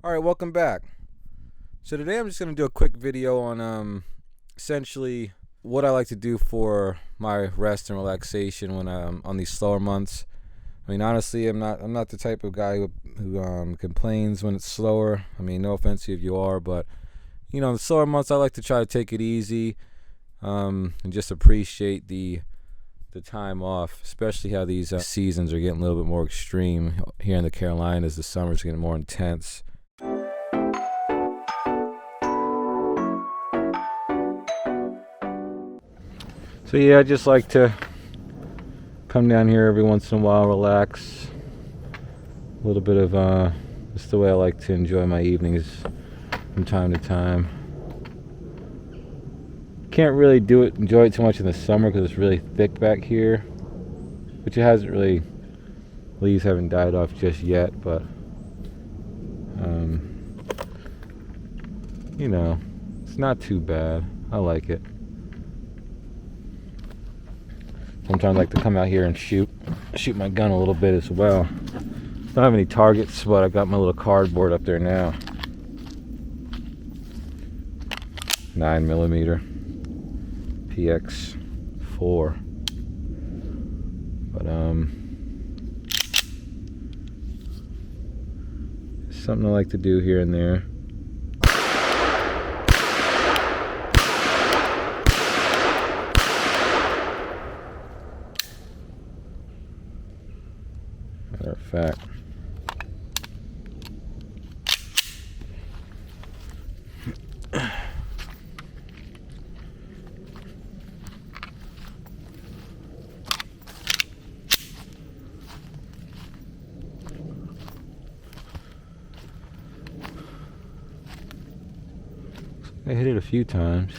Alright, welcome back. So today I'm just going to do a quick video on essentially what I like to do for my rest and relaxation when I'm on these slower months. I mean, honestly, I'm not the type of guy who complains when it's slower. I mean, no offense if you are, but you know, in the slower months I like to try to take it easy and just appreciate the time off, especially how these seasons are getting a little bit more extreme here in the Carolinas. The summer's getting more intense. So yeah, I just like to come down here every once in a while, relax. A little bit of just the way I like to enjoy my evenings from time to time. Can't really enjoy it too much in the summer because it's really thick back here, which it hasn't really, leaves haven't died off just yet, but you know, it's not too bad. I like it. Sometimes I like to come out here and shoot my gun a little bit as well. Don't have any targets, but I got my little cardboard up there now. 9mm PX4. But it's something I like to do here and there. Matter of fact, I hit it a few times.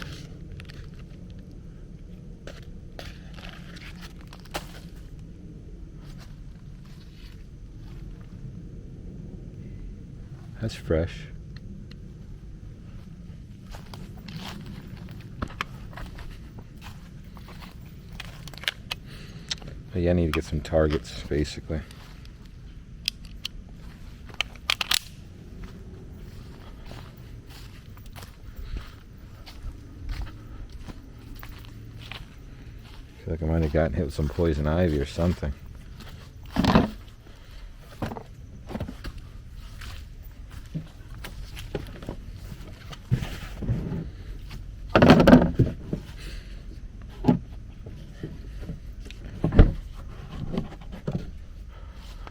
That's fresh. But yeah, I need to get some targets, basically. I feel like I might have gotten hit with some poison ivy or something.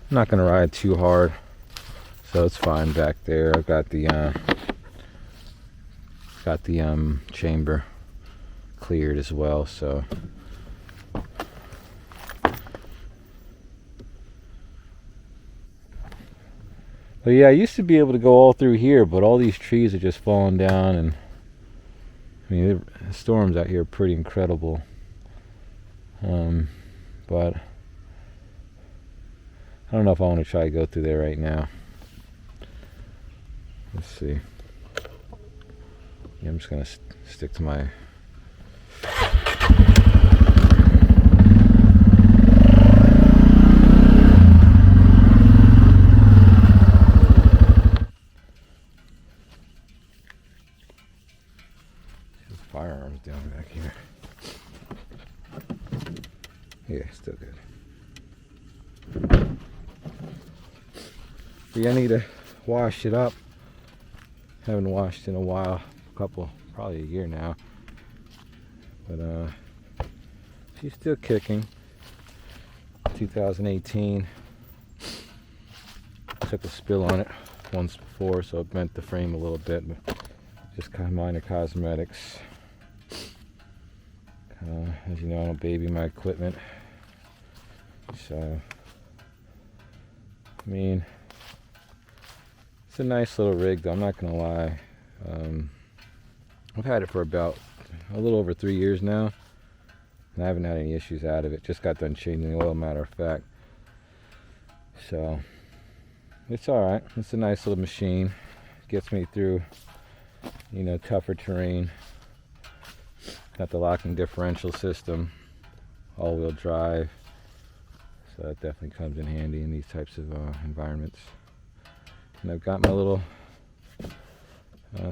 I'm not gonna ride too hard, so it's fine back there. I've got the chamber cleared as well, so but yeah, I used to be able to go all through here, but all these trees are just falling down, and I mean, the storms out here are pretty incredible. But I don't know if I want to try to go through there right now. Let's see. Yeah, I'm just gonna stick to my firearms down back here. Yeah, still good. Yeah, I need to wash it up. Haven't washed in a while, probably a year now. But she's still kicking. 2018. Took a spill on it once before, so it bent the frame a little bit, but just kind of minor cosmetics. As you know, I don't baby my equipment, so I mean, it's a nice little rig though, I'm not gonna lie. I've had it for about a little over 3 years now, and I haven't had any issues out of it. Just got done changing the oil, matter of fact, so it's alright. It's a nice little machine. Gets me through, you know, tougher terrain. Got the locking differential system, all-wheel drive, so that definitely comes in handy in these types of environments. And I've got my little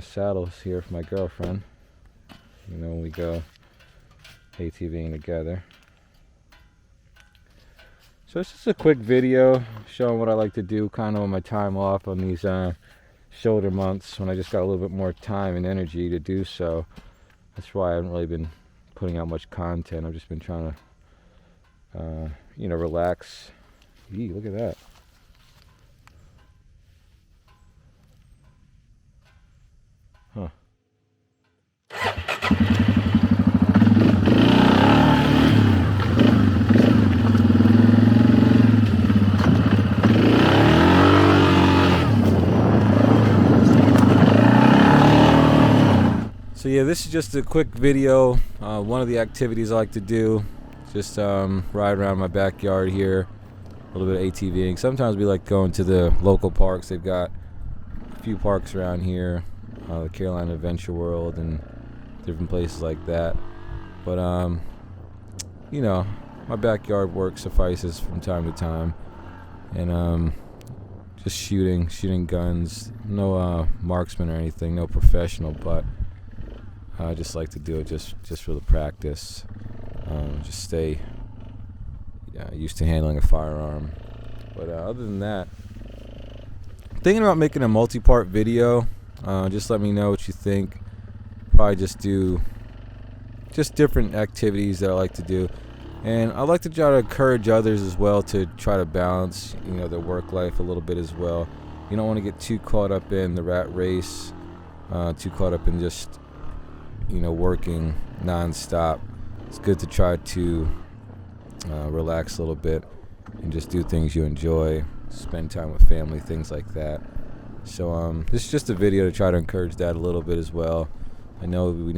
saddles here for my girlfriend. You know, when we go ATVing together. So it's just a quick video showing what I like to do kind of on my time off on these shoulder months when I just got a little bit more time and energy to do so. That's why I haven't really been putting out much content. I've just been trying to, you know, relax. Eee, look at that. Huh. So yeah, this is just a quick video. One of the activities I like to do, just ride around my backyard here, a little bit of ATVing. Sometimes we like going to the local parks. They've got a few parks around here, the Carolina Adventure World and different places like that. But you know, my backyard work suffices from time to time, and just shooting guns. No marksman or anything, no professional, but I just like to do it just for the practice. Just stay used to handling a firearm. But other than that, I'm thinking about making a multi-part video. Just let me know what you think. Probably just do different activities that I like to do, and I like to try to encourage others as well to try to balance, you know, their work life a little bit as well. You don't want to get too caught up in the rat race, too caught up in just, you know, working non-stop. It's good to try to relax a little bit and just do things you enjoy, spend time with family, things like that. So this is just a video to try to encourage that a little bit as well. I know we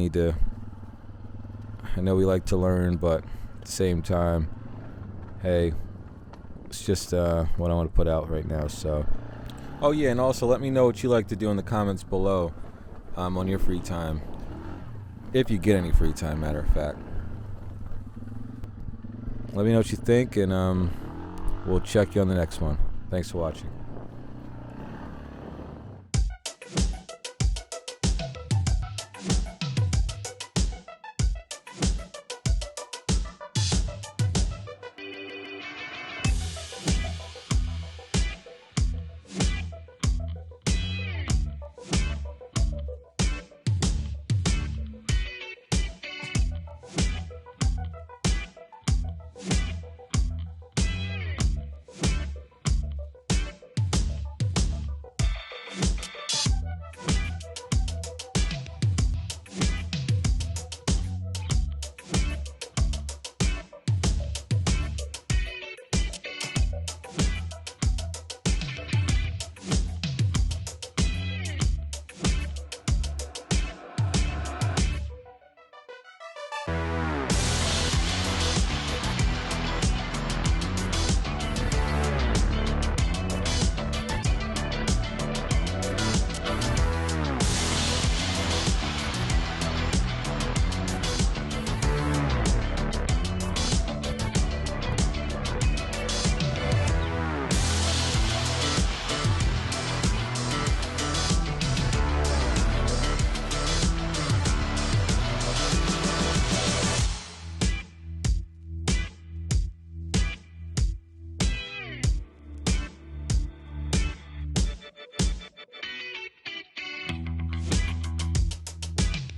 like to learn, but at the same time, hey, it's just what I want to put out right now. So, oh yeah, and also let me know what you like to do in the comments below on your free time. If you get any free time, matter of fact. Let me know what you think, and we'll check you on the next one. Thanks for watching.